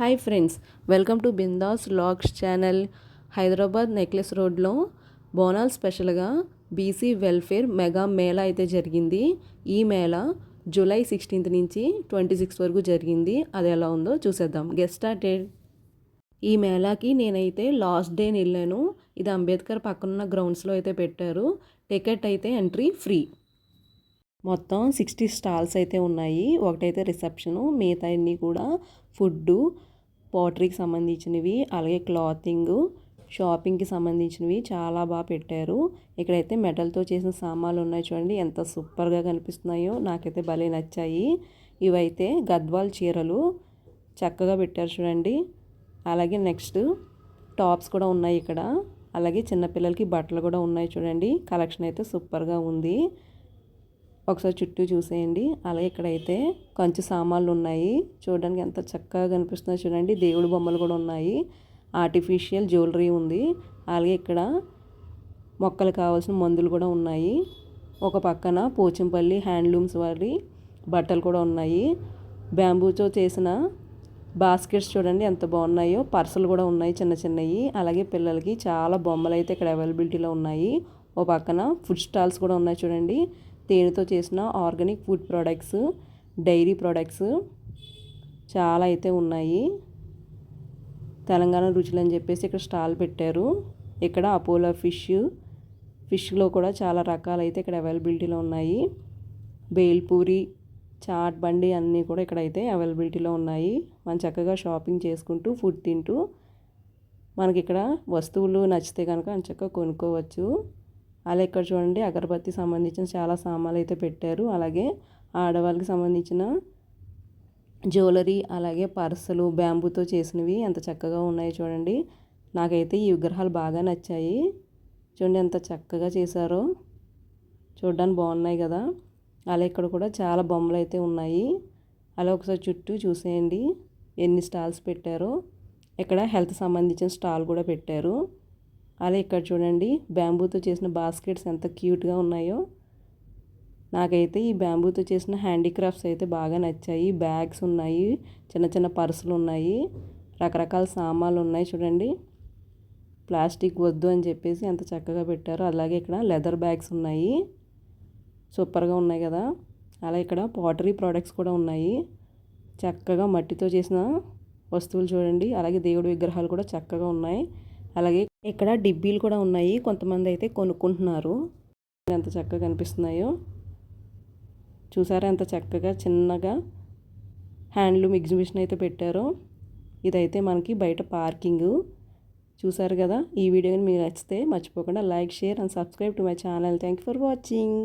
Hi friends, welcome to bindaas vlogs channel. Hyderabad necklace రోడ్లో బోనాల్ స్పెషల్గా BC welfare mega Mela అయితే జరిగింది. ఈ మేళా జూలై 16 నుంచి 26 వరకు జరిగింది. అది ఎలా ఉందో చూసేద్దాం. Get started. ఈ మేళాకి నేనైతే లాస్ట్ డే వెళ్ళాను. ఇది అంబేద్కర్ పక్కనున్న గ్రౌండ్స్లో అయితే పెట్టారు. టికెట్ అయితే ఎంట్రీ ఫ్రీ. మొత్తం 60 స్టాల్స్ అయితే ఉన్నాయి. ఒకటైతే రిసెప్షను, మిగతా అన్నీ కూడా ఫుడ్డు, పోట్రీకి సంబంధించినవి, అలాగే క్లాతింగ్, షాపింగ్కి సంబంధించినవి చాలా బాగా పెట్టారు. ఇక్కడైతే మెటల్తో చేసిన సామాన్లు ఉన్నాయి చూడండి, ఎంత సూపర్గా కనిపిస్తున్నాయో. నాకైతే భలే నచ్చాయి. ఇవైతే గద్వాల్ చీరలు చక్కగా పెట్టారు చూడండి. అలాగే నెక్స్ట్ టాప్స్ కూడా ఉన్నాయి ఇక్కడ. అలాగే చిన్నపిల్లలకి బట్టలు కూడా ఉన్నాయి చూడండి. కలెక్షన్ అయితే సూపర్గా ఉంది. ఒకసారి చుట్టూ చూసేయండి. అలాగే ఇక్కడైతే కంచు సామాన్లు ఉన్నాయి. చూడడానికి ఎంత చక్కగా కనిపిస్తున్నాయి చూడండి. దేవుడి బొమ్మలు కూడా ఉన్నాయి. ఆర్టిఫిషియల్ జ్యువెలరీ ఉంది. అలాగే ఇక్కడ మొక్కలు కావాల్సిన మందులు కూడా ఉన్నాయి. ఒక పక్కన పోచంపల్లి హ్యాండ్లూమ్స్ వారి బట్టలు కూడా ఉన్నాయి. బ్యాంబూతో చేసిన బాస్కెట్స్ చూడండి ఎంత బాగున్నాయో. పర్సులు కూడా ఉన్నాయి చిన్న చిన్నవి. అలాగే పిల్లలకి చాలా బొమ్మలు అయితే ఇక్కడ అవైలబిలిటీలో ఉన్నాయి. ఓ పక్కన ఫుడ్ స్టాల్స్ కూడా ఉన్నాయి చూడండి. తేనెతో చేసిన organic food products, dairy products చాలా అయితే ఉన్నాయి. తెలంగాణ రుచులు అని చెప్పేసి ఇక్కడ స్టాల్ పెట్టారు. ఇక్కడ అపోలో ఫిష్లో కూడా చాలా రకాలు అయితే ఇక్కడ అవైలబిలిటీలో ఉన్నాయి. బేల్పూరి, చాట్ బండి అన్నీ కూడా ఇక్కడైతే అవైలబిలిటీలో ఉన్నాయి. మనం చక్కగా షాపింగ్ చేసుకుంటూ ఫుడ్ తింటూ మనకి ఇక్కడ వస్తువులు నచ్చితే కనుక చక్కగా కొనుక్కోవచ్చు. అలా ఇక్కడ చూడండి, అగరబత్తి సంబంధించిన చాలా సామాన్లు అయితే పెట్టారు. అలాగే ఆడవాళ్ళకి సంబంధించిన జ్యువెలరీ, అలాగే పర్సులు బ్యాంబూతో చేసినవి ఎంత చక్కగా ఉన్నాయి చూడండి. నాకైతే ఈ విగ్రహాలు బాగా నచ్చాయి. చూడండి ఎంత చక్కగా చేశారో, చూడడానికి బాగున్నాయి కదా. అలా ఇక్కడ కూడా చాలా బొమ్మలు అయితే ఉన్నాయి. అలా ఒకసారి చుట్టూ చూసేయండి ఎన్ని స్టాల్స్ పెట్టారో. ఇక్కడ హెల్త్ సంబంధించిన స్టాల్ కూడా పెట్టారు. అలా ఇక్కడ చూడండి, బ్యాంబూతో చేసిన బాస్కెట్స్ ఎంత క్యూట్గా ఉన్నాయో. నాకైతే ఈ బ్యాంబూతో చేసిన హ్యాండీక్రాఫ్ట్స్ అయితే బాగా నచ్చాయి. బ్యాగ్స్ ఉన్నాయి, చిన్న చిన్న పర్సులు ఉన్నాయి, రకరకాల సామాన్లు ఉన్నాయి చూడండి. ప్లాస్టిక్ వద్దు అని చెప్పేసి ఎంత చక్కగా పెట్టారో. అలాగే ఇక్కడ లెదర్ బ్యాగ్స్ ఉన్నాయి, సూపర్గా ఉన్నాయి కదా. అలా ఇక్కడ పాటరీ ప్రోడక్ట్స్ కూడా ఉన్నాయి. చక్కగా మట్టితో చేసిన వస్తువులు చూడండి. అలాగే దేవుడి విగ్రహాలు కూడా చక్కగా ఉన్నాయి. అలాగే ఇక్కడ డిబ్బీలు కూడా ఉన్నాయి. కొంతమంది అయితే కొనుక్కుంటున్నారు. ఎంత చక్కగా కనిపిస్తున్నాయో చూసారా, ఎంత చక్కగా చిన్నగా హ్యాండ్లూమ్ ఎగ్జిబిషన్ అయితే పెట్టారో. ఇదైతే మనకి బయట పార్కింగ్. చూసారు కదా. ఈ వీడియోని మీకు నచ్చితే మర్చిపోకుండా like, share and subscribe to my channel. Thank you for watching.